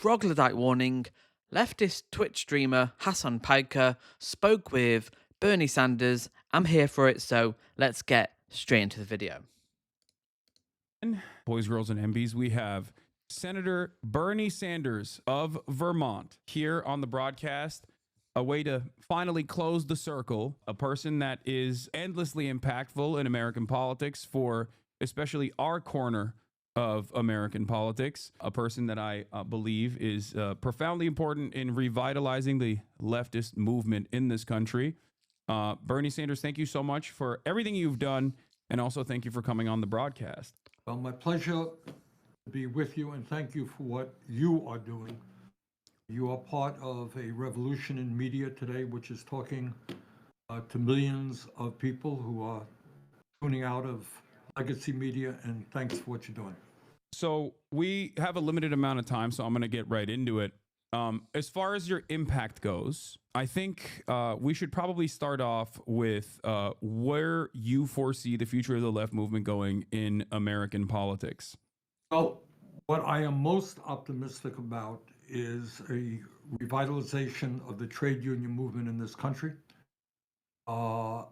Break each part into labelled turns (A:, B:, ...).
A: troglodyte warning, leftist Twitch streamer Hasan Piker spoke with Bernie Sanders. I'm here for it, so let's get straight into the video.
B: Boys, girls, and MBs, we have Senator Bernie Sanders of Vermont here on the broadcast. A way to finally close the circle, a person that is endlessly impactful in American politics for especially our corner of American politics, a person that I believe is profoundly important in revitalizing the leftist movement in this country. Bernie Sanders, thank you so much for everything you've done, and also thank you for coming on the broadcast.
C: Well, my pleasure to be with you, and thank you for what you are doing. You are part of a revolution in media today, which is talking to millions of people who are tuning out of legacy media, and thanks for what you're doing.
B: So we have a limited amount of time, so I'm going to get right into it. As far as your impact goes, I think we should probably start off with where you foresee the future of the left movement going in American politics.
C: Well, what I am most optimistic about is a revitalization of the trade union movement in this country, a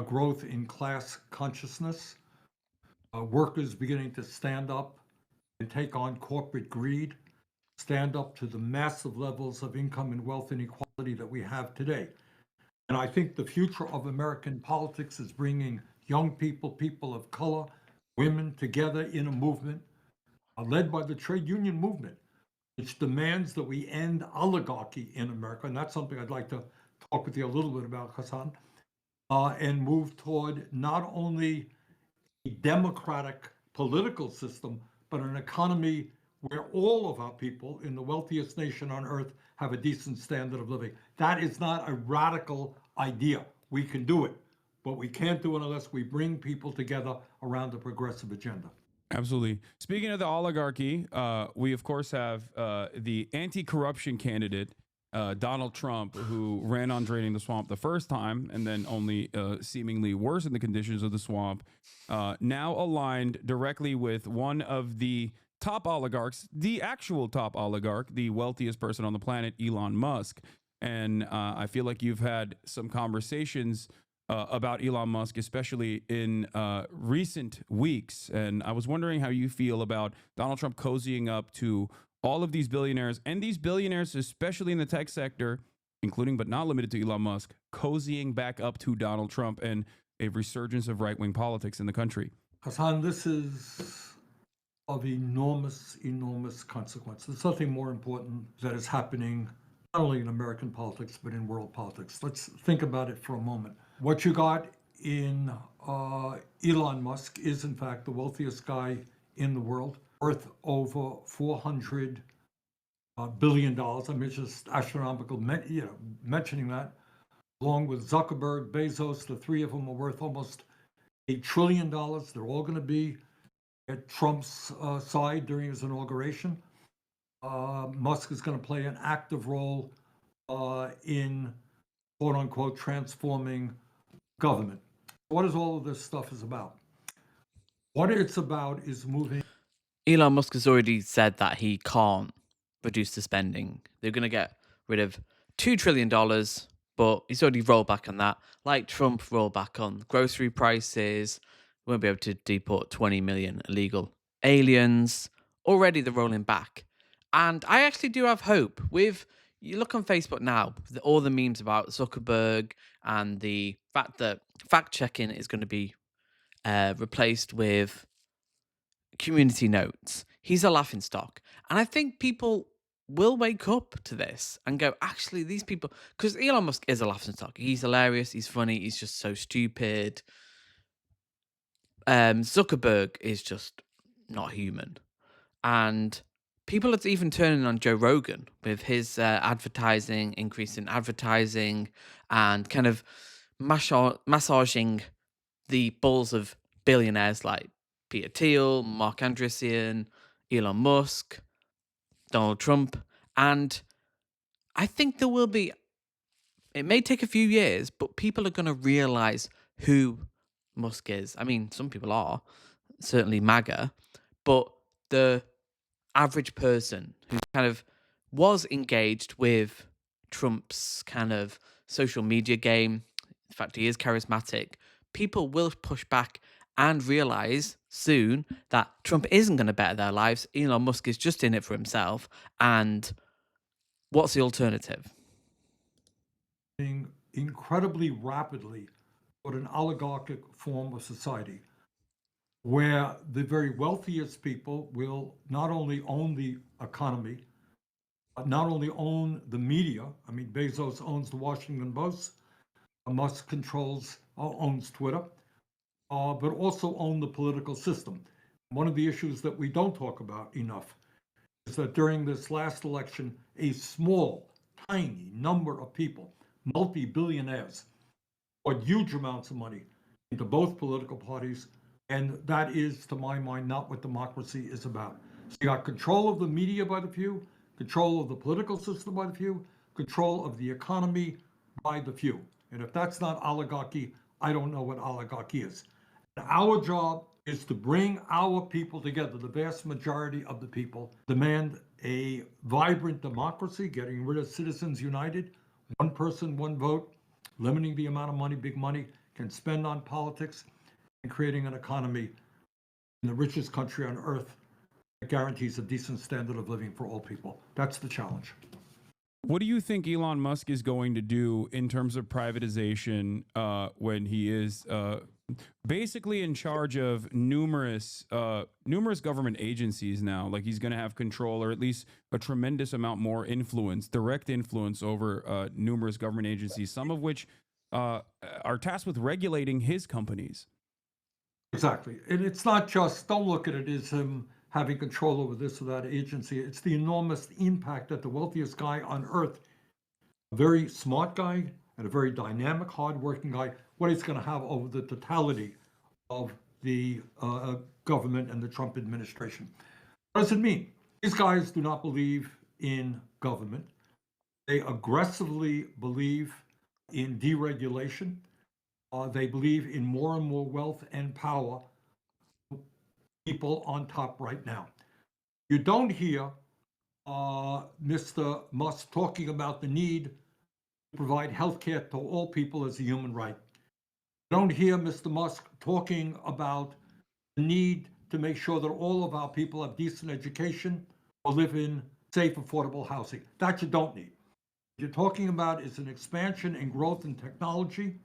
C: growth in class consciousness, workers beginning to stand up and take on corporate greed, stand up to the massive levels of income and wealth inequality that we have today. And I think the future of American politics is bringing young people, people of color, women together in a movement led by the trade union movement, which demands that we end oligarchy in America. And that's something I'd like to talk with you a little bit about, Hasan, and move toward not only a democratic political system, but an economy where all of our people in the wealthiest nation on earth have a decent standard of living. That is not a radical idea. We can do it, but we can't do it unless we bring people together around a progressive agenda.
B: Absolutely. Speaking of the oligarchy, we of course have the anti-corruption candidate, Donald Trump, who ran on draining the swamp the first time and then only seemingly worsened the conditions of the swamp, now aligned directly with one of the top oligarchs, the actual top oligarch, the wealthiest person on the planet, Elon Musk. And I feel like you've had some conversations about Elon Musk, especially in recent weeks. And I was wondering how you feel about Donald Trump cozying up to all of these billionaires, and these billionaires, especially in the tech sector, including but not limited to Elon Musk, cozying back up to Donald Trump and a resurgence of right-wing politics in the country.
C: Hasan, this is of enormous, enormous consequence. There's nothing more important that is happening not only in American politics, but in world politics. Let's think about it for a moment. What you got in Elon Musk is, in fact, the wealthiest guy in the world, worth over $400 billion. I mean, it's just astronomical, mentioning that. Along with Zuckerberg, Bezos, the three of them are worth almost $8 trillion. They're all going to be at Trump's side during his inauguration. Musk is going to play an active role in, quote unquote, transforming government. What is all of this stuff is about? What it's about is moving.
A: Elon Musk has already said that he can't reduce the spending. They're going to get rid of $2 trillion, but he's already rolled back on that. Like Trump rolled back on grocery prices, won't be able to deport 20 million illegal aliens. Already they're rolling back. And I actually do have hope. You look on Facebook now, all the memes about Zuckerberg and the fact that fact-checking is going to be replaced with community notes. He's a laughingstock. And I think people will wake up to this and go, actually, these people, because Elon Musk is a laughingstock. He's hilarious. He's funny. He's just so stupid. Zuckerberg is just not human. And people are even turning on Joe Rogan with his advertising, increase in advertising, and kind of massaging the balls of billionaires like Peter Thiel, Mark Andreessen, Elon Musk, Donald Trump. And I think there will be, it may take a few years, but people are going to realize who Musk is. I mean, some people are, certainly MAGA, but the average person who's kind of was engaged with Trump's kind of social media game, the fact he is charismatic, people will push back and realize soon that Trump isn't going to better their lives. Elon Musk is just in it for himself. And what's the alternative?
C: Incredibly rapidly toward an oligarchic form of society where the very wealthiest people will not only own the economy, not only own the media. I mean, Bezos owns the Washington Post, Musk owns Twitter, but also own the political system. One of the issues that we don't talk about enough is that during this last election, a small, tiny number of people, multi-billionaires, poured huge amounts of money into both political parties. And that is, to my mind, not what democracy is about. So you got control of the media by the few, control of the political system by the few, control of the economy by the few. And if that's not oligarchy, I don't know what oligarchy is. And our job is to bring our people together, the vast majority of the people, demand a vibrant democracy, getting rid of Citizens United, one person, one vote, limiting the amount of money big money can spend on politics, and creating an economy in the richest country on earth that guarantees a decent standard of living for all people. That's the challenge.
B: What do you think Elon Musk is going to do in terms of privatization when he is basically in charge of numerous government agencies now? Like, he's going to have control, or at least a tremendous amount more influence, direct influence over numerous government agencies, some of which are tasked with regulating his companies.
C: Exactly. And it's not just, don't look at it as him having control over this or that agency. It's the enormous impact that the wealthiest guy on earth, a very smart guy and a very dynamic, hardworking guy, what he's going to have over the totality of the government and the Trump administration. What does it mean? These guys do not believe in government. They aggressively believe in deregulation. They believe in more and more wealth and power people on top right now. You don't hear Mr. Musk talking about the need to provide health care to all people as a human right. You don't hear Mr. Musk talking about the need to make sure that all of our people have decent education or live in safe, affordable housing. That you don't need. What you're talking about is an expansion and growth in technology,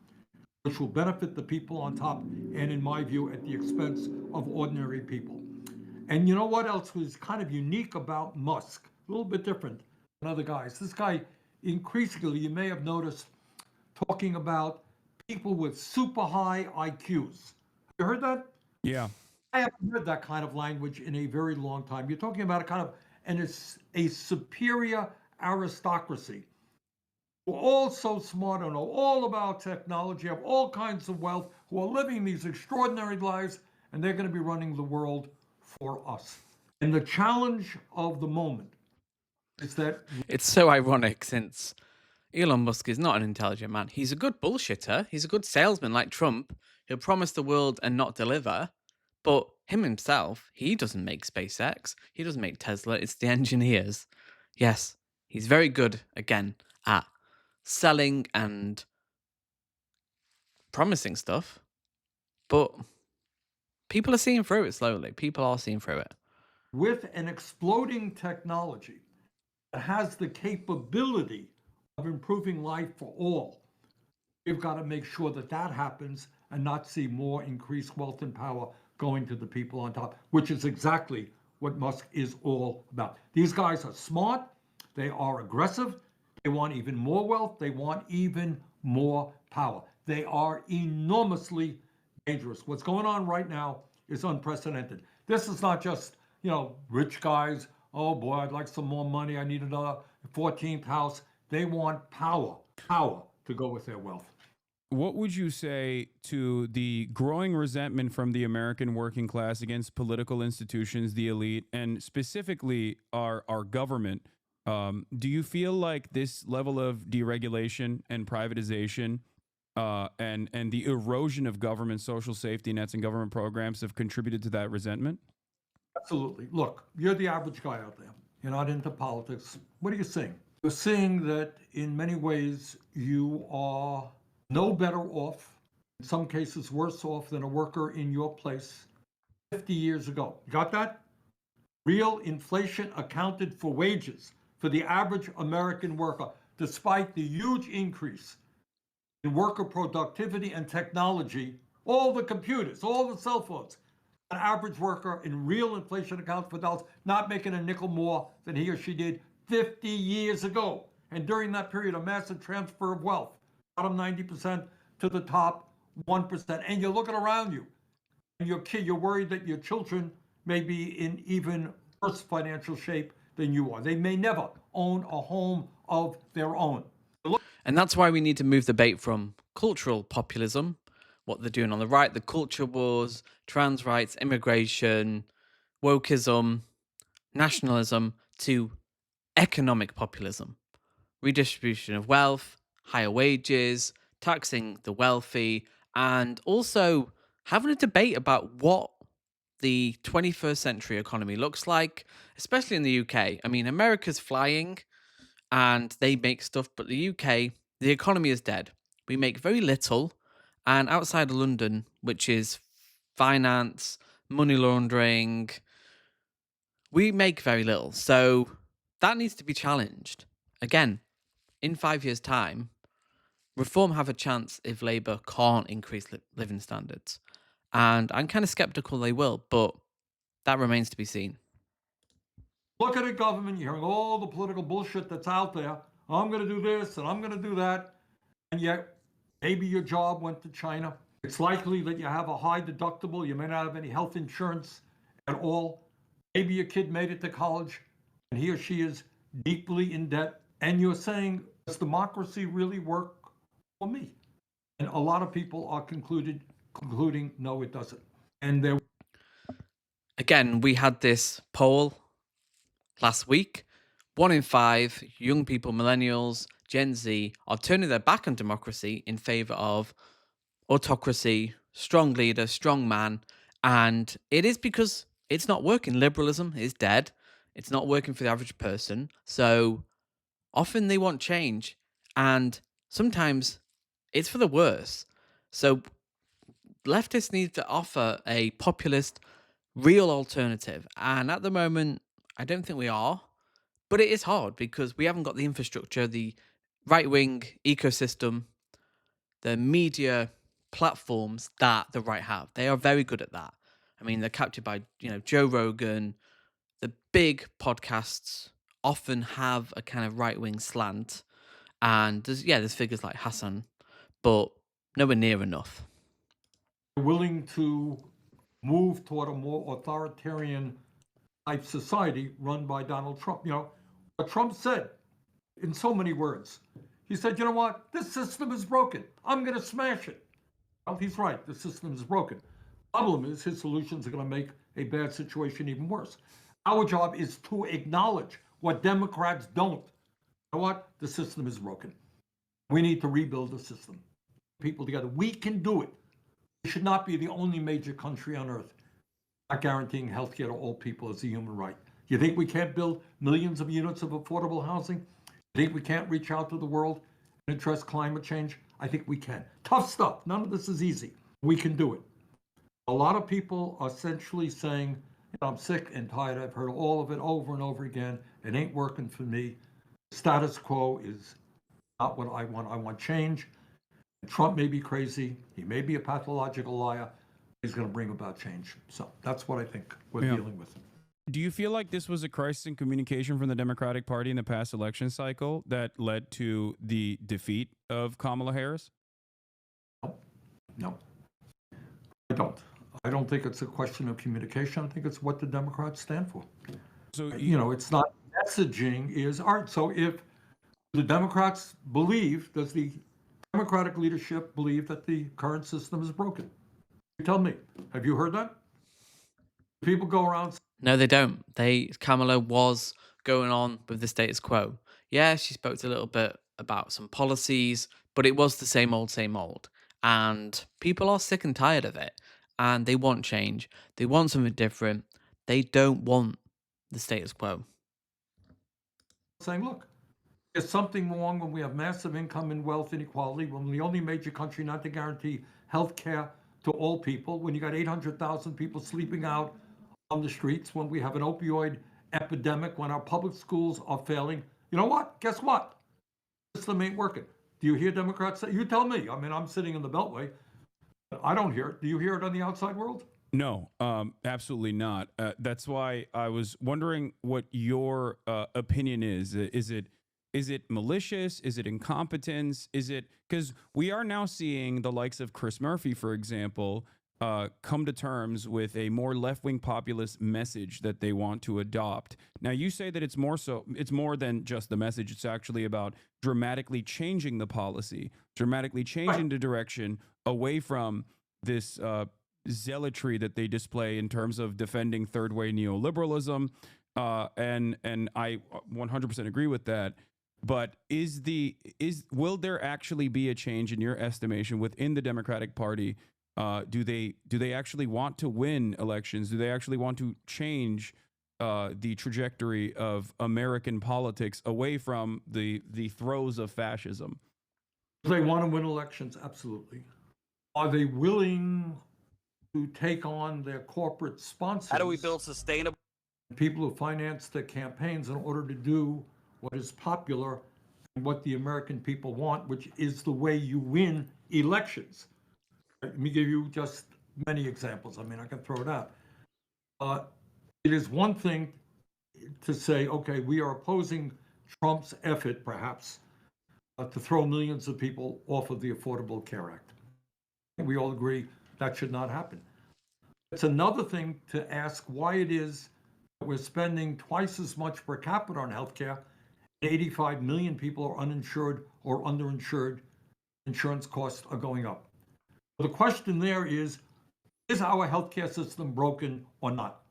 C: which will benefit the people on top, and in my view, at the expense of ordinary people. And you know what else was kind of unique about Musk? A little bit different than other guys. This guy, increasingly, you may have noticed, talking about people with super high IQs. You heard that?
B: Yeah.
C: I haven't heard that kind of language in a very long time. You're talking about a kind of a superior aristocracy, who are all so smart and know all about technology, have all kinds of wealth, who are living these extraordinary lives, and they're going to be running the world for us. And the challenge of the moment is that
A: It's so ironic since Elon Musk is not an intelligent man. He's a good bullshitter. He's a good salesman like Trump. He'll promise the world and not deliver. But him himself, he doesn't make SpaceX. He doesn't make Tesla. It's the engineers. Yes, he's very good, again, at selling and promising stuff. But people are seeing through it slowly. People are seeing through it.
C: with an exploding technology that has the capability of improving life for all, we've got to make sure that that happens and not see more increased wealth and power going to the people on top, which is exactly what Musk is all about. These guys are smart. They are aggressive. They want even more wealth. They want even more power. They are enormously dangerous. What's going on right now is unprecedented. This is not just, rich guys. Oh boy, I'd like some more money. I need another 14th house. They want power to go with their wealth.
B: What would you say to the growing resentment from the American working class against political institutions, the elite, and specifically our government? Do you feel like this level of deregulation and privatization and the erosion of government social safety nets and government programs have contributed to that resentment?
C: Absolutely. Look, you're the average guy out there. you're not into politics, what are you seeing? You're seeing that in many ways you are no better off, in some cases worse off than a worker in your place 50 years ago. You got that? Real inflation accounted for wages for the average American worker, despite the huge increase in worker productivity and technology, all the computers, all the cell phones. An average worker in real inflation accounts for dollars, not making a nickel more than he or she did 50 years ago. And during that period, a massive transfer of wealth, bottom 90% to the top 1%. And you're looking around you, and you're worried that your children may be in even worse financial shape than you are. They may never own a home of their own.
A: And that's why we need to move the debate from cultural populism, what they're doing on the right, the culture wars, trans rights, immigration, wokeism, nationalism, to economic populism, redistribution of wealth, higher wages, taxing the wealthy, and also having a debate about what the 21st century economy looks like, especially in the UK. I mean, America's flying and they make stuff, but the UK, the economy is dead. We make very little, and outside of London, which is finance, money laundering, we make very little. So that needs to be challenged. Again, in 5 years' time, Reform have a chance if Labour can't increase living standards. And I'm kind of skeptical they will, but that remains to be seen.
C: Look at a government, you're hearing all the political bullshit that's out there. I'm going to do this and I'm going to do that. And yet, maybe your job went to China. It's likely that you have a high deductible. You may not have any health insurance at all. Maybe your kid made it to college and he or she is deeply in debt. And you're saying, does democracy really work for me? And a lot of people are concluding, no, it doesn't. And there.
A: Again, we had this poll last week. 1 in 5 young people, millennials, Gen Z, are turning their back on democracy in favor of autocracy, strong leader, strong man. And it is because it's not working. Liberalism is dead. It's not working for the average person. So often they want change. And sometimes it's for the worse. So leftists need to offer a populist, real alternative. And at the moment, I don't think we are. But it is hard because we haven't got the infrastructure, the right wing ecosystem, the media platforms that the right have. They are very good at that. I mean, they're captured by, Joe Rogan. The big podcasts often have a kind of right wing slant. And there's figures like Hasan, but nowhere near enough.
C: Willing to move toward a more authoritarian type society run by Donald Trump. What Trump said in so many words, he said, you know what, this system is broken. I'm going to smash it. Well, he's right. The system is broken. Problem is his solutions are going to make a bad situation even worse. Our job is to acknowledge what Democrats don't. You know what? The system is broken. We need to rebuild the system. People together. We can do it. We should not be the only major country on earth not guaranteeing health care to all people as a human right. You think we can't build millions of units of affordable housing? You think we can't reach out to the world and address climate change? I think we can. Tough stuff. None of this is easy. We can do it. A lot of people are essentially saying, I'm sick and tired. I've heard all of it over and over again. It ain't working for me. Status quo is not what I want. I want change. Trump may be crazy. He may be a pathological liar. He's going to bring about change. So that's what I think we're dealing with.
B: Do you feel like this was a crisis in communication from the Democratic Party in the past election cycle that led to the defeat of Kamala Harris?
C: No, I don't. I don't think it's a question of communication. I think it's what the Democrats stand for. So, it's not messaging is art. So if the Democrats believe, does the Democratic leadership believe that the current system is broken? You tell me. Have you heard that? People go around.
A: No, they don't. Kamala was going on with the status quo. Yeah, she spoke a little bit about some policies, but it was the same old, same old. And people are sick and tired of it. And they want change. They want something different. They don't want the status quo.
C: saying, look, there's something wrong when we have massive income and wealth inequality, when we're the only major country not to guarantee health care to all people, when you got 800,000 people sleeping out on the streets, when we have an opioid epidemic, when our public schools are failing. You know what? Guess what? The system ain't working. Do you hear Democrats say? You tell me. I mean, I'm sitting in the Beltway. I don't hear it. Do you hear it on the outside world?
B: No, absolutely not. That's why I was wondering what your opinion is. Is it malicious? Is it incompetence? Is it because we are now seeing the likes of Chris Murphy, for example, come to terms with a more left-wing populist message that they want to adopt. Now, you say that it's more than just the message. It's actually about dramatically changing the policy, dramatically changing the direction away from this zealotry that they display in terms of defending third-way neoliberalism. And I 100% agree with that. But will there actually be a change in your estimation within the Democratic Party? Do they actually want to win elections? Do they actually want to change the trajectory of American politics away from the throes of fascism?
C: Do they want to win elections? Absolutely. Are they willing to take on their corporate sponsors?
D: How do we build sustainable?
C: People who finance their campaigns in order to do what is popular and what the American people want, which is the way you win elections. Let me give you just many examples. I mean, I can throw it out. It is one thing to say, okay, we are opposing Trump's effort, perhaps, to throw millions of people off of the Affordable Care Act. We all agree that should not happen. It's another thing to ask why it is that we're spending twice as much per capita on healthcare. 85 million people are uninsured or underinsured. Insurance costs are going up. The question there is our healthcare system broken or not?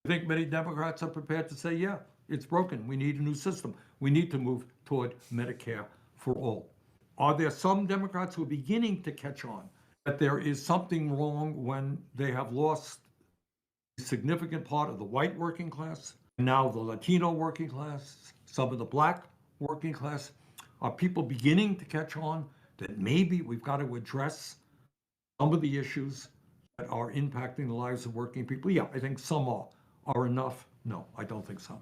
C: I think many Democrats are prepared to say, yeah, it's broken. We need a new system. We need to move toward Medicare for all. Are there some Democrats who are beginning to catch on that there is something wrong when they have lost a significant part of the white working class, now the Latino working class, some of the black working class? Are people beginning to catch on that maybe we've got to address some of the issues that are impacting the lives of working people? Yeah, I think some are. Are enough? No, I don't think so.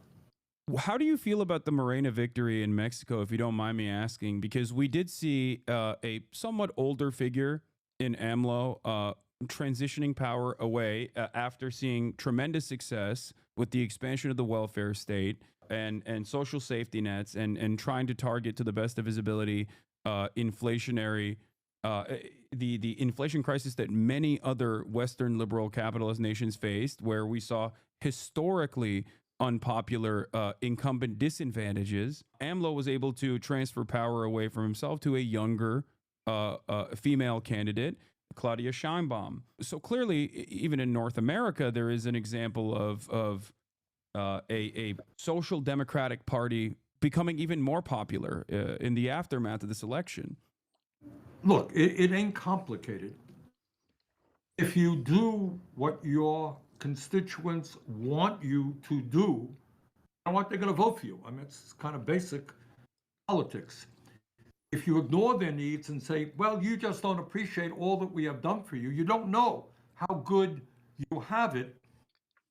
B: How do you feel about the Morena victory in Mexico, if you don't mind me asking? Because we did see a somewhat older figure in AMLO transitioning power away after seeing tremendous success with the expansion of the welfare state and social safety nets and trying to target to the best of his ability inflationary the inflation crisis that many other Western liberal capitalist nations faced, where we saw historically unpopular incumbent disadvantages. AMLO was able to transfer power away from himself to a younger female candidate, Claudia Sheinbaum. So clearly, even in North America, there is an example of a social democratic party becoming even more popular in the aftermath of this election.
C: Look, it ain't complicated. If you do what your constituents want you to do, you know what, they're going to vote for you. I mean, it's kind of basic politics. If you ignore their needs and say, well, you just don't appreciate all that we have done for you, you don't know how good you have it,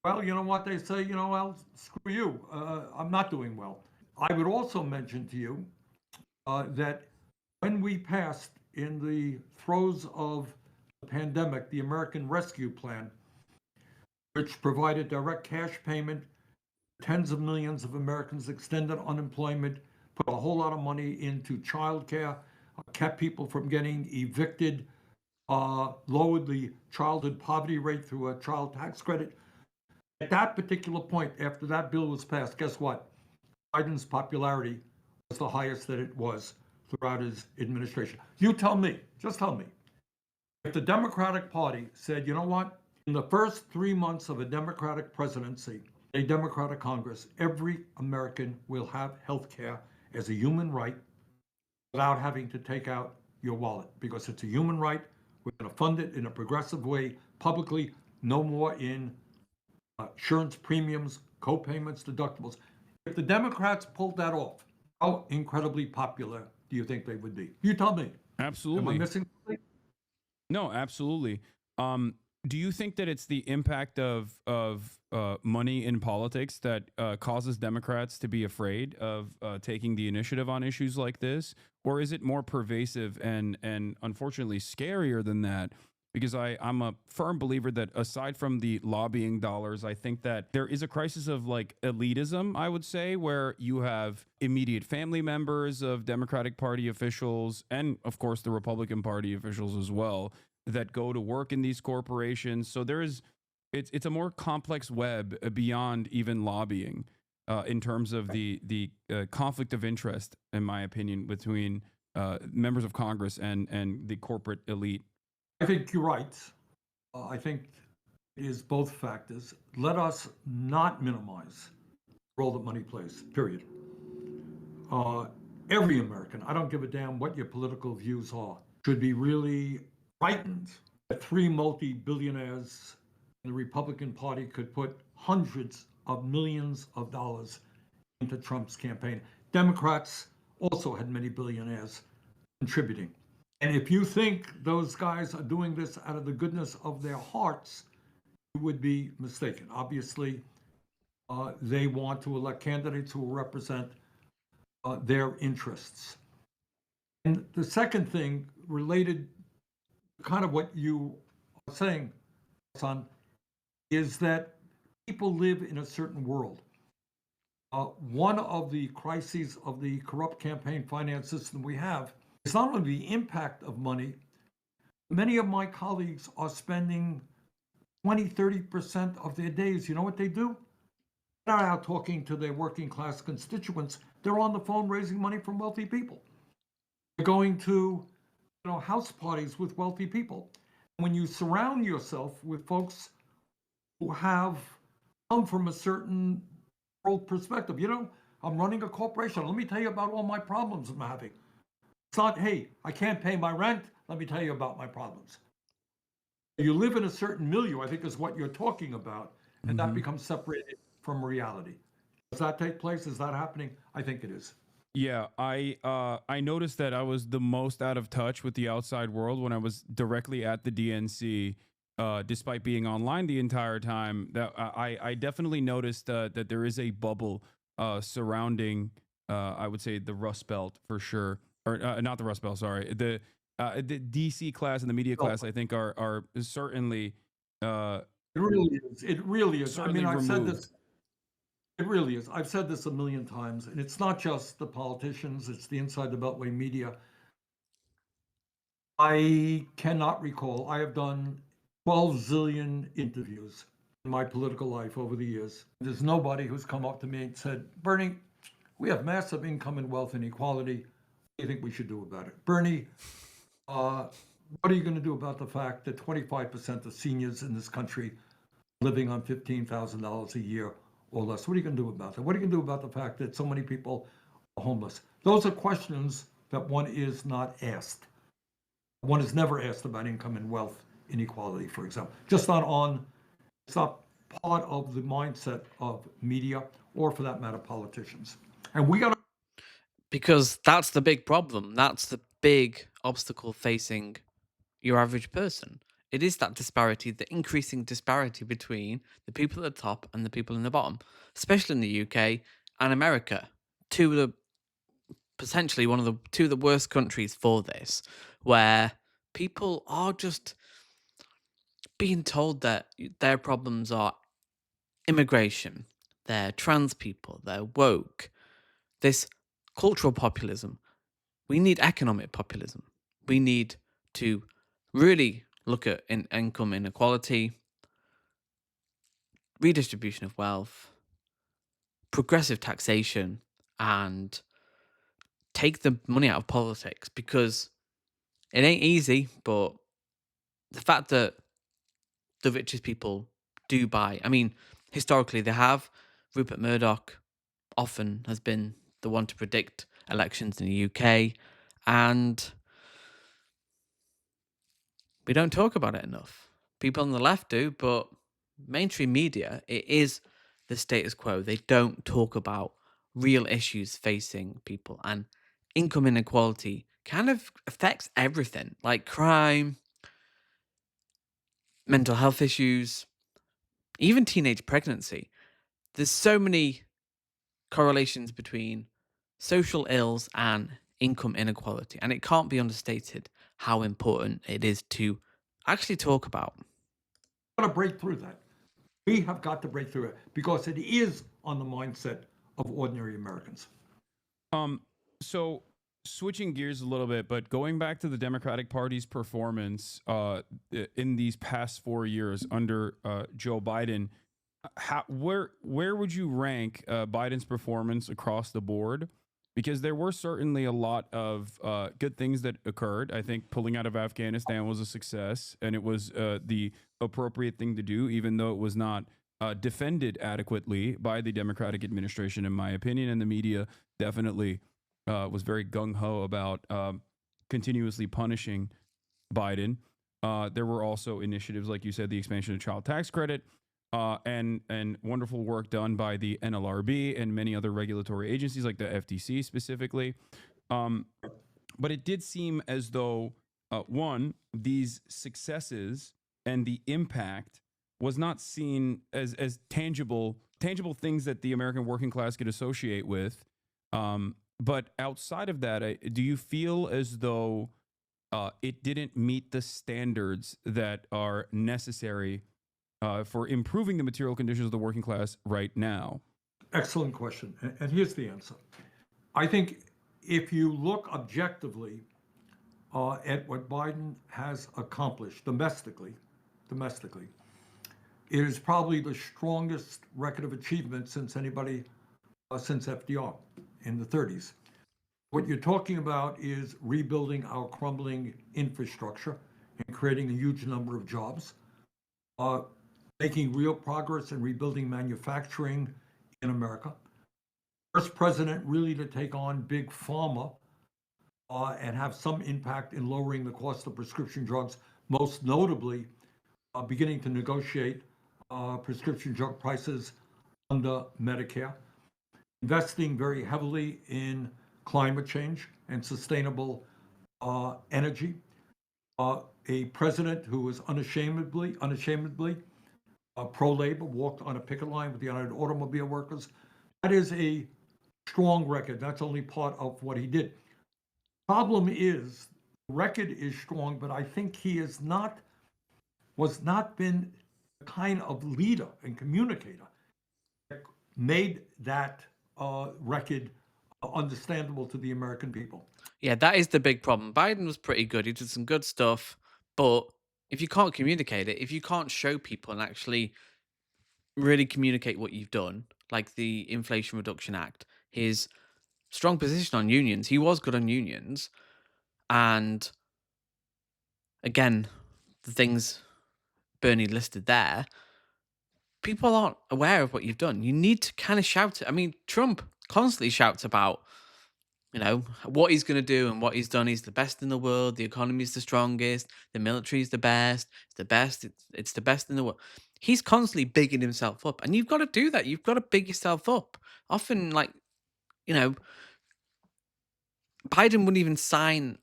C: well, you know what they say, you know, well, screw you, I'm not doing well. I would also mention to you that when we passed in the throes of the pandemic, the American Rescue Plan, which provided direct cash payment, tens of millions of Americans, extended unemployment, put a whole lot of money into childcare, kept people from getting evicted, lowered the childhood poverty rate through a child tax credit. At that particular point, after that bill was passed, guess what? Biden's popularity was the highest that it was throughout his administration. You tell me, just tell me, if the Democratic Party said, you know what, in the first 3 months of a Democratic presidency, a Democratic Congress, every American will have health care as a human right without having to take out your wallet, because it's a human right. We're going to fund it in a progressive way, publicly, no more in insurance premiums, co-payments, deductibles. If the Democrats pulled that off, how incredibly popular do you think they would be? You tell me.
B: Absolutely.
C: Am I missing something?
B: No, absolutely. Do you think that it's the impact of money in politics that causes Democrats to be afraid of taking the initiative on issues like this, or is it more pervasive and unfortunately scarier than that? Because I'm a firm believer that aside from the lobbying dollars, I think that there is a crisis of like elitism, I would say, where you have immediate family members of Democratic Party officials and, of course, the Republican Party officials as well that go to work in these corporations. So it's a more complex web beyond even lobbying in terms of the conflict of interest, in my opinion, between members of Congress and the corporate elite.
C: I think you're right. I think it is both factors. Let us not minimize the role that money plays, period. Every American, I don't give a damn what your political views are, should be really frightened that three multi-billionaires in the Republican Party could put hundreds of millions of dollars into Trump's campaign. Democrats also had many billionaires contributing. And if you think those guys are doing this out of the goodness of their hearts, you would be mistaken. Obviously, they want to elect candidates who will represent their interests. And the second thing related to kind of what you are saying, Hasan, is that people live in a certain world. One of the crises of the corrupt campaign finance system we have is not only the impact of money. Many of my colleagues are spending 20, 30% of their days. You know what they do? They're not out talking to their working class constituents. They're on the phone raising money from wealthy people. They're going to, house parties with wealthy people. When you surround yourself with folks who have come from a certain world perspective, I'm running a corporation. Let me tell you about all my problems I'm having. It's not, hey, I can't pay my rent. Let me tell you about my problems. You live in a certain milieu, I think is what you're talking about, and that becomes separated from reality. Does that take place? Is that happening? I think it is.
B: Yeah, I noticed that I was the most out of touch with the outside world when I was directly at the DNC, despite being online the entire time. That I definitely noticed that there is a bubble surrounding, I would say, the Rust Belt for sure, or not the Rust Belt. Sorry, the DC class and the media class. I think are certainly.
C: It really is. It really is. I mean, I've said this. It really is. I've said this a million times, and it's not just the politicians, it's the inside the Beltway media. I cannot recall. I have done 12 zillion interviews in my political life over the years. There's nobody who's come up to me and said, Bernie, we have massive income and wealth inequality. What do you think we should do about it? Bernie, what are you going to do about the fact that 25% of seniors in this country are living on $15,000 a year or less? What are you going to do about that? What are you going to do about the fact that so many people are homeless? Those are questions that one is not asked. One is never asked about income and wealth inequality, for example. It's not part of the mindset of media or, for that matter, politicians. And we got to.
A: Because that's the big problem. That's the big obstacle facing your average person. It is that disparity, the increasing disparity between the people at the top and the people in the bottom, especially in the UK and America. Potentially one of the two of the worst countries for this, where people are just being told that their problems are immigration, they're trans people, they're woke, this cultural populism. We need economic populism. We need to really look at income inequality, redistribution of wealth, progressive taxation, and take the money out of politics, because it ain't easy, but the fact that the richest people do buy, I mean, historically they have. Rupert Murdoch often has been the one to predict elections in the UK, and we don't talk about it enough. People on the left do, but mainstream media, it is the status quo. They don't talk about real issues facing people, and income inequality kind of affects everything, like crime, mental health issues, even teenage pregnancy. There's so many correlations between social ills and income inequality, and it can't be understated how important it is to actually talk about.
C: Got to break through that. We have got to break through it because it is on the mindset of ordinary Americans.
B: So switching gears a little bit, but going back to the Democratic Party's performance in these past 4 years under Joe Biden, where would you rank Biden's performance across the board? Because there were certainly a lot of good things that occurred. I think pulling out of Afghanistan was a success, and it was the appropriate thing to do, even though it was not defended adequately by the Democratic administration, in my opinion, and the media definitely was very gung-ho about continuously punishing Biden. There were also initiatives, like you said, the expansion of child tax credit, and wonderful work done by the NLRB and many other regulatory agencies like the FTC specifically. But it did seem as though, one, these successes and the impact was not seen as tangible things that the American working class could associate with. But outside of that, do you feel as though it didn't meet the standards that are necessary for improving the material conditions of the working class right now?
C: Excellent question. And here's the answer. I think if you look objectively at what Biden has accomplished domestically, it is probably the strongest record of achievement since since FDR in the 30s. What you're talking about is rebuilding our crumbling infrastructure and creating a huge number of jobs, making real progress in rebuilding manufacturing in America. First president really to take on big pharma and have some impact in lowering the cost of prescription drugs, most notably beginning to negotiate prescription drug prices under Medicare, investing very heavily in climate change and sustainable energy. A president who was unashamedly pro-labor, walked on a picket line with the United Automobile Workers. That is a strong record. That's only part of what he did. Problem is, the record is strong, but I think he was not been the kind of leader and communicator that made that record understandable to the American people.
A: Yeah, that is the big problem. Biden was pretty good. He did some good stuff, but if you can't communicate it, if you can't show people and actually really communicate what you've done, like the Inflation Reduction Act, his strong position on unions, he was good on unions, and again, the things Bernie listed there, people aren't aware of what you've done. You need to kind of shout it. I mean, Trump constantly shouts about, what he's going to do and what he's done. He's the best in the world. The economy is the strongest. The military is the best. It's the best. It's the best in the world. He's constantly bigging himself up. And you've got to do that. You've got to big yourself up. Often, Biden wouldn't even sign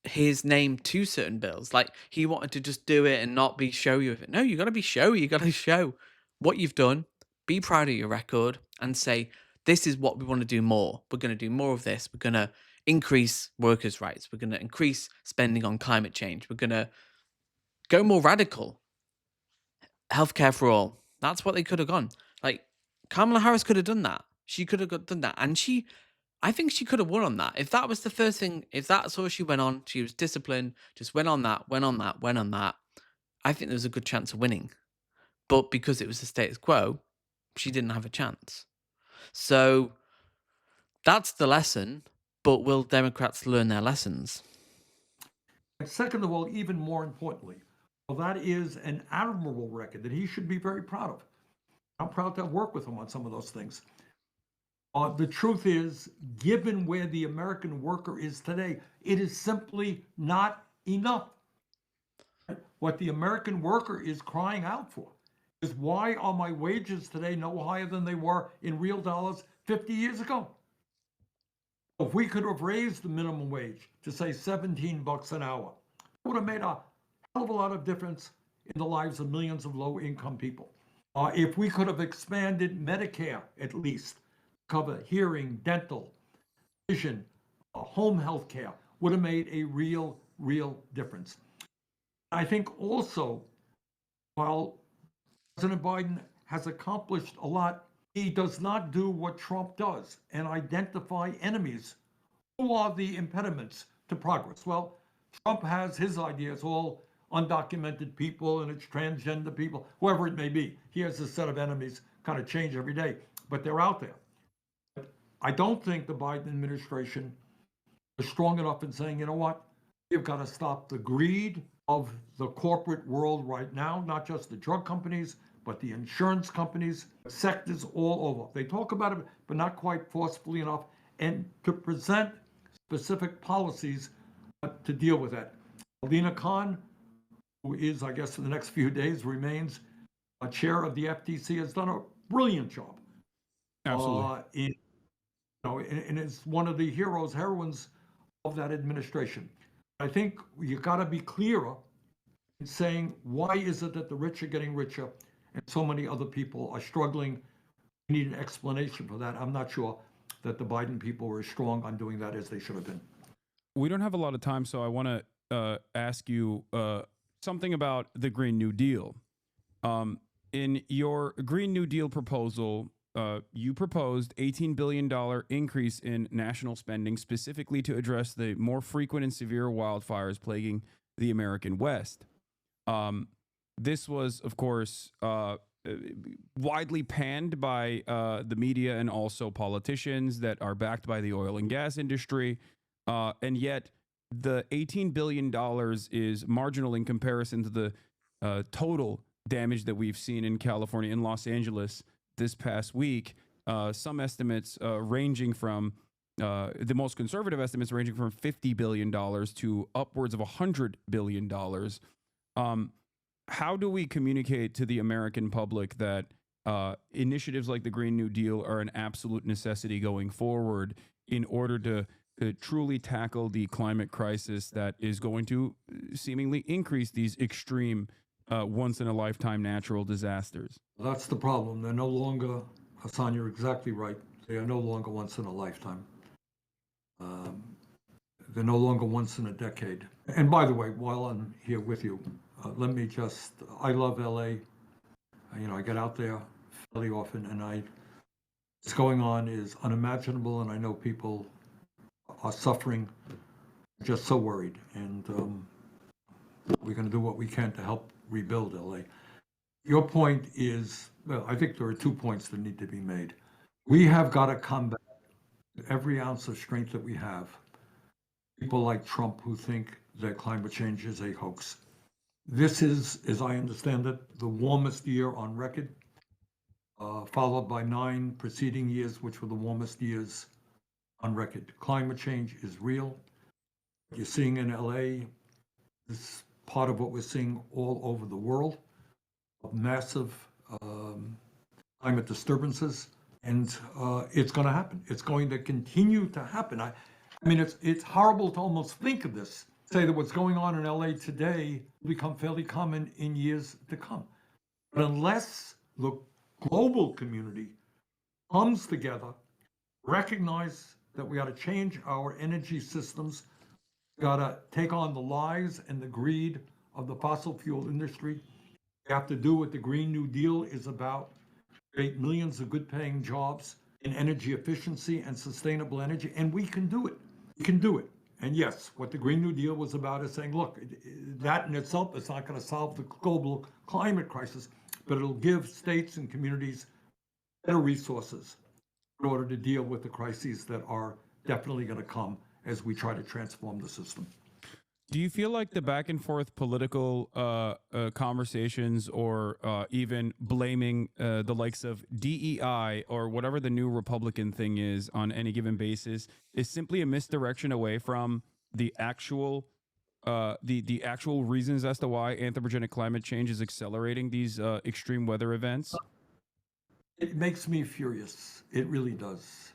A: his name to certain bills. Like, he wanted to just do it and not be showy with it. No, you got to be showy. You got to show what you've done. Be proud of your record and say, this is what we want to do more. We're going to do more of this. We're going to increase workers' rights. We're going to increase spending on climate change. We're going to go more radical. Healthcare for all. That's what they could have gone. Like, Kamala Harris could have done that. She could have done that. And I think she could have won on that. If that was the first thing, if that's all she went on, she was disciplined, just went on that. I think there was a good chance of winning. But because it was the status quo, she didn't have a chance. So that's the lesson, but will Democrats learn their lessons?
C: And second of all, even more importantly, well, that is an admirable record that he should be very proud of. I'm proud to have worked with him on some of those things. The truth is, given where the American worker is today, it is simply not enough. What the American worker is crying out for is, why are my wages today no higher than they were in real dollars 50 years ago. If we could have raised the minimum wage to say $17 an hour, it would have made a hell of a lot of difference in the lives of millions of low-income people. If we could have expanded Medicare, at least, cover hearing, dental, vision, home health care, would have made a real difference. I think also, while President Biden has accomplished a lot, he does not do what Trump does and identify enemies. Who are the impediments to progress? Well, Trump has his ideas, all undocumented people and it's transgender people, whoever it may be. He has a set of enemies, kind of change every day, but they're out there. I don't think the Biden administration is strong enough in saying, you know what, we've got to stop the greed of the corporate world right now, not just the drug companies, but the insurance companies, sectors all over. They talk about it, but not quite forcefully enough, and to present specific policies to deal with that. Alina Khan, who is, I guess, in the next few days, remains a chair of the FTC, has done a brilliant job.
B: Absolutely.
C: And is one of the heroines of that administration. I think you got to be clearer in saying, why is it that the rich are getting richer and so many other people are struggling? We need an explanation for that. I'm not sure that the Biden people were as strong on doing that as they should have been.
B: We don't have a lot of time, so I want to ask you something about the Green New Deal. In your Green New Deal proposal, you proposed $18 billion increase in national spending specifically to address the more frequent and severe wildfires plaguing the American West. This was, of course, widely panned by the media and also politicians that are backed by the oil and gas industry. And yet the $18 billion is marginal in comparison to the total damage that we've seen in California and Los Angeles this past week. Some estimates ranging from the most conservative estimates ranging from $50 billion to upwards of $100 billion. How do we communicate to the American public that initiatives like the Green New Deal are an absolute necessity going forward in order to truly tackle the climate crisis that is going to seemingly increase these extreme once-in-a-lifetime natural disasters?
C: That's the problem. They're no longer, Hasan, you're exactly right. They are no longer once in a lifetime. They're no longer once in a decade. And by the way, while I'm here with you, let me just, I love LA. I get out there fairly often, and what's going on is unimaginable, and I know people are suffering, just so worried. And we're going to do what we can to help rebuild LA. Your point is, well, I think there are 2 points that need to be made. We have got to combat every ounce of strength that we have people like Trump who think that climate change is a hoax. This is, as I understand it, the warmest year on record, followed by 9 preceding years, which were the warmest years on record. Climate change is real. What you're seeing in LA is part of what we're seeing all over the world, of massive climate disturbances, and it's going to happen. It's going to continue to happen. I mean, it's horrible to almost think of this, say that what's going on in LA today will become fairly common in years to come. But unless the global community comes together, recognize that we got to change our energy systems, we got to take on the lies and the greed of the fossil fuel industry. We have to do what the Green New Deal is about, create millions of good paying jobs in energy efficiency and sustainable energy, and we can do it. We can do it. And yes, what the Green New Deal was about is saying, look, that in itself is not going to solve the global climate crisis, but it'll give states and communities better resources in order to deal with the crises that are definitely going to come as we try to transform the system.
B: Do you feel like the back and forth political conversations or even blaming the likes of DEI or whatever the new Republican thing is on any given basis is simply a misdirection away from the actual the actual reasons as to why anthropogenic climate change is accelerating these extreme weather events?
C: It makes me furious. It really does.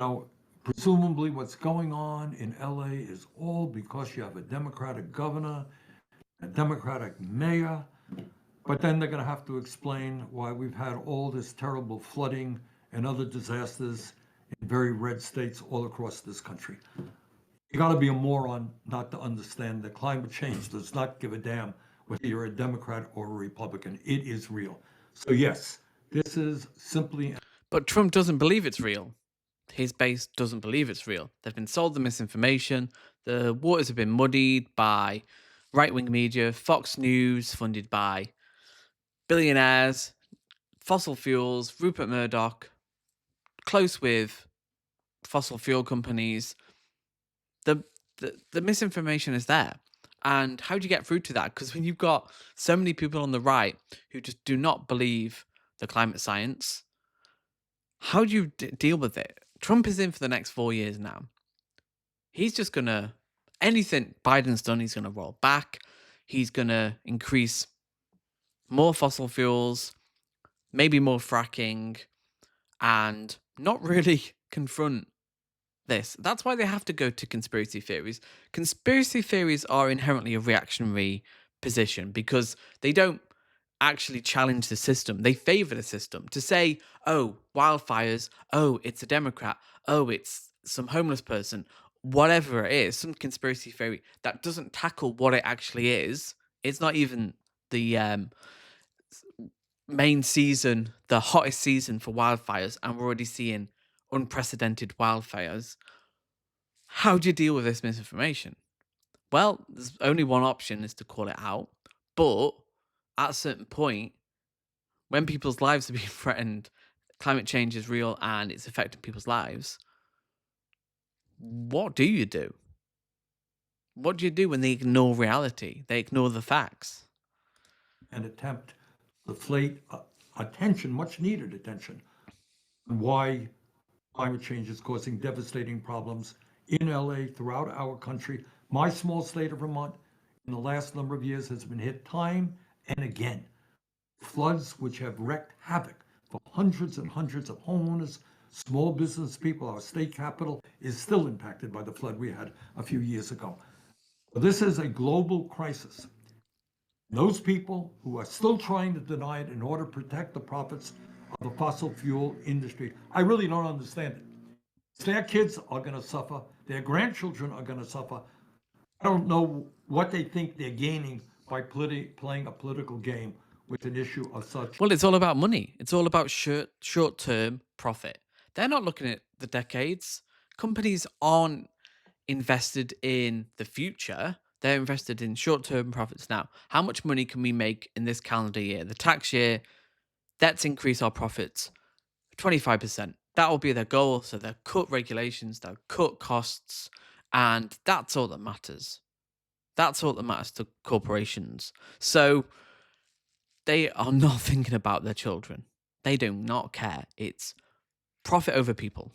C: Now, presumably what's going on in LA is all because you have a Democratic governor, a Democratic mayor, but then they're going to have to explain why we've had all this terrible flooding and other disasters in very red states all across this country. You got to be a moron not to understand that climate change does not give a damn whether you're a Democrat or a Republican. It is real. So yes, this is simply.
A: But Trump doesn't believe it's real. His base doesn't believe it's real. They've been sold the misinformation. The waters have been muddied by right-wing media, Fox News, funded by billionaires, fossil fuels, Rupert Murdoch, close with fossil fuel companies. The misinformation is there. And how do you get through to that? Because when you've got so many people on the right who just do not believe the climate science, how do you deal with it? Trump is in for the next 4 years now. He's just going to, anything Biden's done, he's going to roll back. He's going to increase more fossil fuels, maybe more fracking, and not really confront this. That's why they have to go to conspiracy theories. Conspiracy theories are inherently a reactionary position because they don't actually challenge the system. They favor the system. To say, oh, wildfires, oh, it's a Democrat, oh, it's some homeless person, whatever it is, some conspiracy theory that doesn't tackle what it actually is. It's not even the main season, the hottest season for wildfires, and we're already seeing unprecedented wildfires. How do you deal with this misinformation? Well, there's only one option, is to call it out. But at a certain point, when people's lives are being threatened, climate change is real and it's affecting people's lives, what do you do? What do you do when they ignore reality? They ignore the facts.
C: An attempt to deflate attention, much needed attention, on why climate change is causing devastating problems in LA, throughout our country. My small state of Vermont, in the last number of years, has been hit time and again. Floods which have wreaked havoc for hundreds and hundreds of homeowners, small business people. Our state capital is still impacted by the flood we had a few years ago. This is a global crisis. Those people who are still trying to deny it in order to protect the profits of the fossil fuel industry, I really don't understand it. Their kids are going to suffer. Their grandchildren are going to suffer. I don't know what they think they're gaining by playing a political game with an issue of such.
A: Well, it's all about money. It's all about short-term profit. They're not looking at the decades. Companies aren't invested in the future. They're invested in short-term profits now. How much money can we make in this calendar year? The tax year, let's increase our profits 25%. That will be their goal. So they'll cut regulations, they'll cut costs, and that's all that matters. That's all that matters to corporations. So they are not thinking about their children. They do not care. It's profit over people.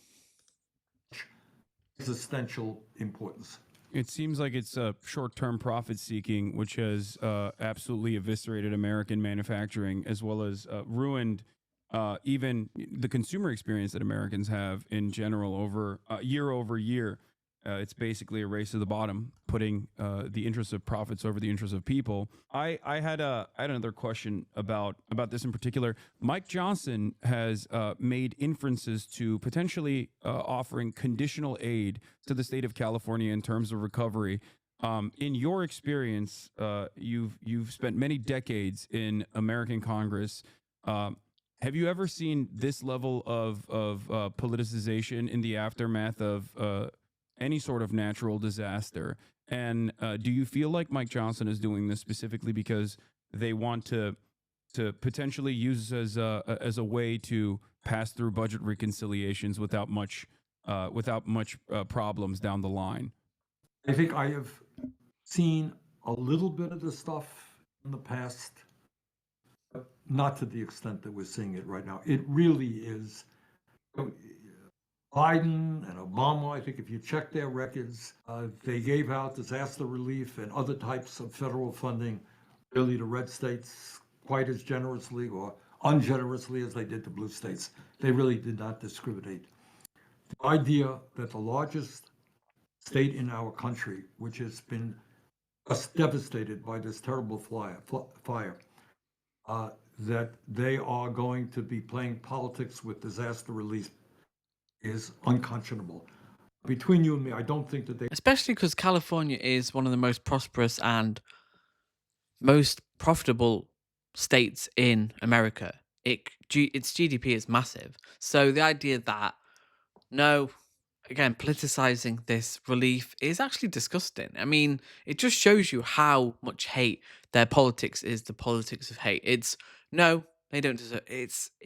C: Existential importance.
B: It seems like it's short-term profit seeking, which has absolutely eviscerated American manufacturing, as well as ruined even the consumer experience that Americans have in general over year. It's basically a race to the bottom, putting the interests of profits over the interests of people. I had another question about this in particular. Mike Johnson has made inferences to potentially offering conditional aid to the state of California in terms of recovery. In your experience, you've spent many decades in American Congress. Have you ever seen this level of politicization in the aftermath of any sort of natural disaster? And do you feel like Mike Johnson is doing this specifically because they want to potentially use as a way to pass through budget reconciliations without much problems down the line?
C: I think I have seen a little bit of this stuff in the past, but not to the extent that we're seeing it right now. It really is. Biden and Obama, I think if you check their records, they gave out disaster relief and other types of federal funding really to red states quite as generously or ungenerously as they did to blue states. They really did not discriminate. The idea that the largest state in our country, which has been just devastated by this terrible fire, that they are going to be playing politics with disaster relief is unconscionable. Between you and me, I don't think that they...
A: Especially because California is one of the most prosperous and most profitable states in America. Its GDP is massive. So the idea that, no, again, politicizing this relief is actually disgusting. I mean, it just shows you how much hate their politics is the politics of hate. It's, no, they don't deserve it's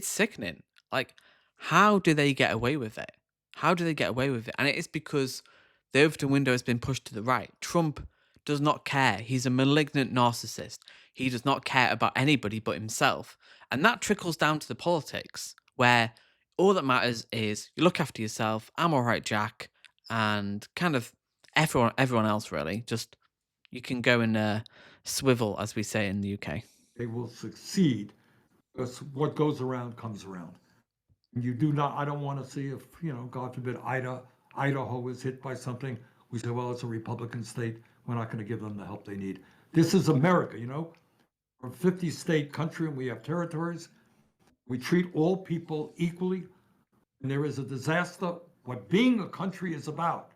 A: sickening. Like, how do they get away with it? How do they get away with it? And it is because the Overton window has been pushed to the right. Trump does not care. He's a malignant narcissist. He does not care about anybody but himself. And that trickles down to the politics, where all that matters is you look after yourself. I'm all right, Jack, and kind of everyone else really. Just you can go and swivel, as we say in the UK.
C: They will succeed because what goes around comes around. You do not. I don't want to see if God forbid, Idaho is hit by something. We say, well, it's a Republican state. We're not going to give them the help they need. This is America, We're a 50-state country and we have territories. We treat all people equally. When there is a disaster, what being a country is about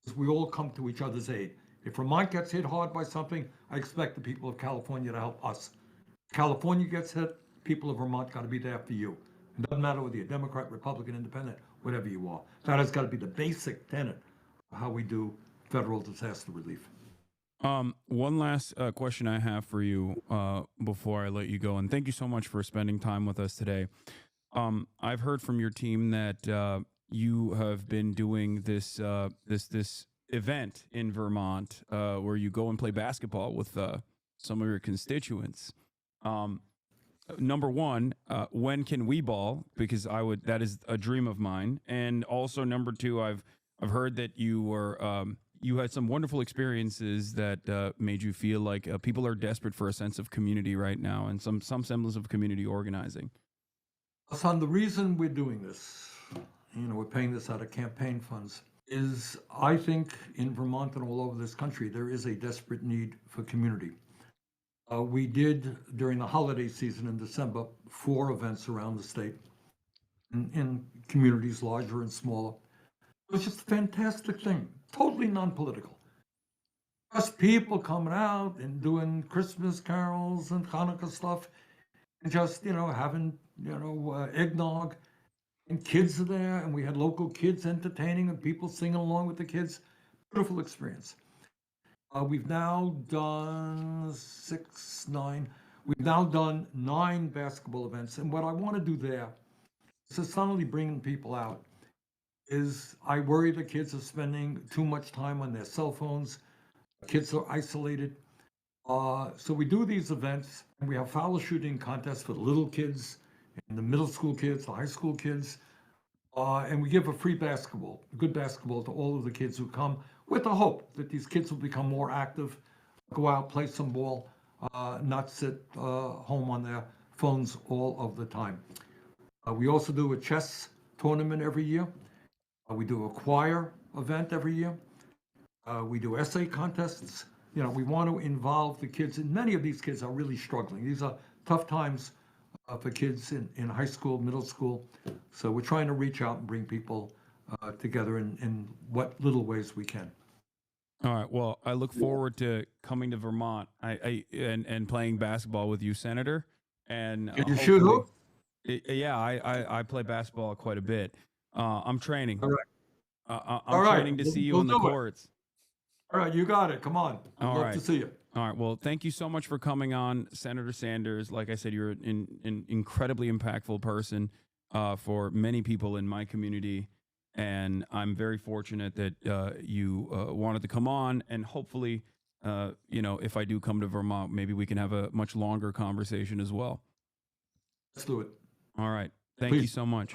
C: is we all come to each other's aid. If Vermont gets hit hard by something, I expect the people of California to help us. If California gets hit, people of Vermont got to be there for you. It doesn't matter whether you're Democrat, Republican, Independent, whatever you are. That has got to be the basic tenet of how we do federal disaster relief.
B: One last question I have for you before I let you go, and thank you so much for spending time with us today. I've heard from your team that you have been doing this event in Vermont where you go and play basketball with some of your constituents. Number one, when can we ball? Because that is a dream of mine. And also number two, I've heard that you were you had some wonderful experiences that made you feel like people are desperate for a sense of community right now and some semblance of community organizing.
C: Hasan, the reason we're doing this, we're paying this out of campaign funds, is I think in Vermont and all over this country, there is a desperate need for community. We did, during the holiday season in December, 4 events around the state in communities larger and smaller. It was just a fantastic thing, totally non-political. Just people coming out and doing Christmas carols and Hanukkah stuff and just, having, eggnog. And kids are there, and we had local kids entertaining and people singing along with the kids. Beautiful experience. We've now done 9 basketball events. And what I want to do there is to suddenly bringing people out is I worry the kids are spending too much time on their cell phones. Kids are isolated. So we do these events, and we have foul shooting contests for the little kids and the middle school kids, the high school kids. And we give a free basketball, good basketball to all of the kids who come with the hope that these kids will become more active, go out, play some ball, not sit home on their phones all of the time. We also do a chess tournament every year. We do a choir event every year. We do essay contests. We want to involve the kids, and many of these kids are really struggling. These are tough times for kids in high school, middle school. So we're trying to reach out and bring people together in what little ways we can.
B: All right. Well, I look forward to coming to Vermont and playing basketball with you, Senator. And
C: Can you shoot hoop?
B: Yeah, I play basketball quite a bit. I'm training.
C: All right.
B: I'm training to see you on the courts.
C: All right, you got it. Come on. I'd love to see you.
B: All right. Well, thank you so much for coming on, Senator Sanders. Like I said, you're an incredibly impactful person for many people in my community. And I'm very fortunate that you wanted to come on. And hopefully, if I do come to Vermont, maybe we can have a much longer conversation as well.
C: Let's do it.
B: All right. Thank you so much.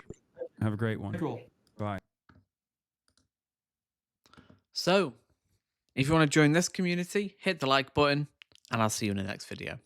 B: Have a great one.
C: Thank you all.
B: Bye.
A: So, if you want to join this community, hit the like button, and I'll see you in the next video.